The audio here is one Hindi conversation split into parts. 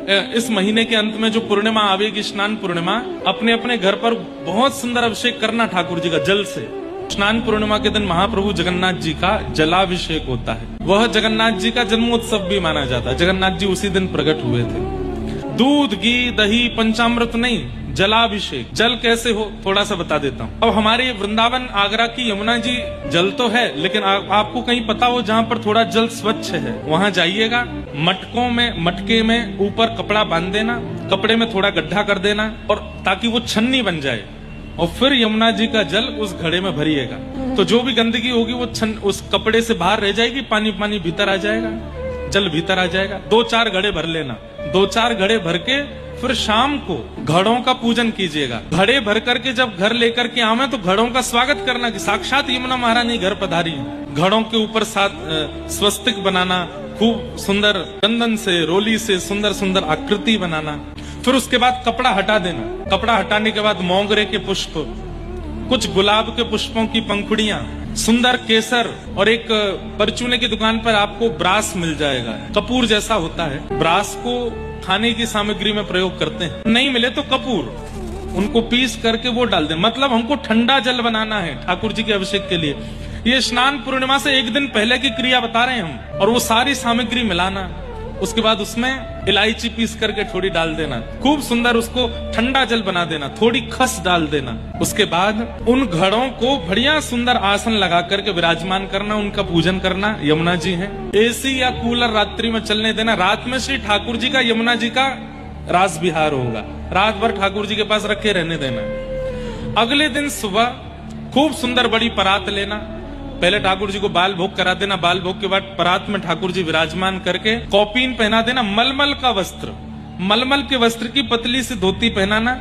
इस महीने के अंत में जो पूर्णिमा आवेगी, स्नान पूर्णिमा, अपने अपने घर पर बहुत सुंदर अभिषेक करना ठाकुर जी का जल से। स्नान पूर्णिमा के दिन महाप्रभु जगन्नाथ जी का जलाभिषेक होता है। वह जगन्नाथ जी का जन्मोत्सव भी माना जाता है। जगन्नाथ जी उसी दिन प्रकट हुए थे। दूध, घी, दही, पंचामृत नहीं, जलाभिषेक। जल कैसे हो थोड़ा सा बता देता हूँ। अब हमारे वृंदावन आगरा की यमुना जी जल तो है, लेकिन आपको कहीं पता हो जहाँ पर थोड़ा जल स्वच्छ है, वहां जाइएगा। मटकों में, मटके में ऊपर कपड़ा बांध देना, कपड़े में थोड़ा गड्ढा कर देना, और ताकि वो छन्नी बन जाए, और फिर यमुना जी का जल उस घड़े में भरिएगा। तो जो भी गंदगी होगी वो उस कपड़े से बाहर रह जाएगी, पानी पानी भीतर आ जाएगा, जल भीतर आ जाएगा। 2-4 घड़े भर लेना। 2-4 घड़े भर के फिर शाम को घड़ों का पूजन कीजिएगा। घड़े भर करके जब घर लेकर के आवे तो घड़ों का स्वागत करना कि साक्षात यमुना महारानी घर पधारी है। घड़ों के ऊपर स्वस्तिक बनाना, खूब सुंदर चंदन से, रोली से सुंदर सुंदर आकृति बनाना। फिर उसके बाद कपड़ा हटा देना। कपड़ा हटाने के बाद मोगरे के पुष्प, कुछ गुलाब के पुष्पों की पंखुड़ियां, सुंदर केसर, और एक परचूने की दुकान पर आपको ब्रास मिल जाएगा, कपूर जैसा होता है। ब्रास को खाने की सामग्री में प्रयोग करते हैं। नहीं मिले तो कपूर, उनको पीस करके वो डाल दें। मतलब हमको ठंडा जल बनाना है ठाकुर जी के अभिषेक के लिए। ये स्नान पूर्णिमा से एक दिन पहले की क्रिया बता रहे हैं हम। और वो सारी सामग्री मिलाना, उसके बाद उसमें इलायची पीस करके थोड़ी डाल देना, खूब सुंदर उसको ठंडा जल बना देना, थोड़ी खस डाल देना। उसके बाद उन घड़ों को बढ़िया सुंदर आसन लगा करके विराजमान करना, उनका पूजन करना। यमुना जी हैं, एसी या कूलर रात्रि में चलने देना। रात में श्री ठाकुर जी का, यमुना जी का रास विहार होगा। रात भर ठाकुर जी के पास रखे रहने देना। अगले दिन सुबह खूब सुंदर बड़ी परात लेना। पहले ठाकुर जी को बाल भोग करा देना। बाल भोग के बाद परात में ठाकुर जी विराजमान करके कौपीन पहना देना, मलमल का वस्त्र। मलमल के वस्त्र की पतली सी धोती पहनाना।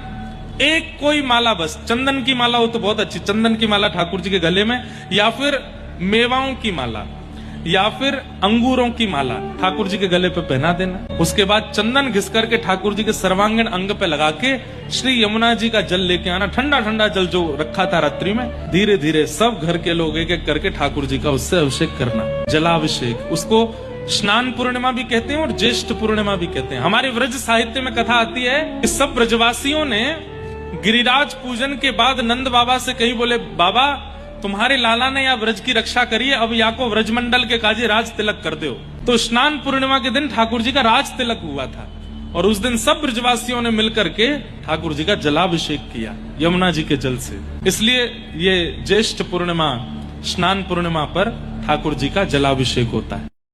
एक कोई माला, बस चंदन की माला हो तो बहुत अच्छी, चंदन की माला ठाकुर जी के गले में, या फिर मेवाओं की माला, या फिर अंगूरों की माला ठाकुर जी के गले पे पहना देना। उसके बाद चंदन घिस करके ठाकुर जी के सर्वांगीण अंग पे लगा के श्री यमुना जी का जल लेके आना। ठंडा ठंडा जल जो रखा था रात्रि में, धीरे धीरे सब घर के लोग एक एक करके ठाकुर जी का उससे अभिषेक करना, जलाभिषेक। उसको स्नान पूर्णिमा भी कहते हैं और ज्येष्ठ पूर्णिमा भी कहते हैं। हमारे व्रज साहित्य में कथा आती है कि सब ब्रजवासियों ने गिरिराज पूजन के बाद नंद बाबा से कहीं बोले, बाबा तुम्हारे लाला ने या व्रज की रक्षा करी है, अब या को व्रजमंडल के काजी राज तिलक कर दो। तो स्नान पूर्णिमा के दिन ठाकुर जी का राज तिलक हुआ था, और उस दिन सब ब्रजवासियों ने मिलकर के ठाकुर जी का जलाभिषेक किया यमुना जी के जल से। इसलिए ये ज्येष्ठ पूर्णिमा, स्नान पूर्णिमा पर ठाकुर जी का जलाभिषेक होता है।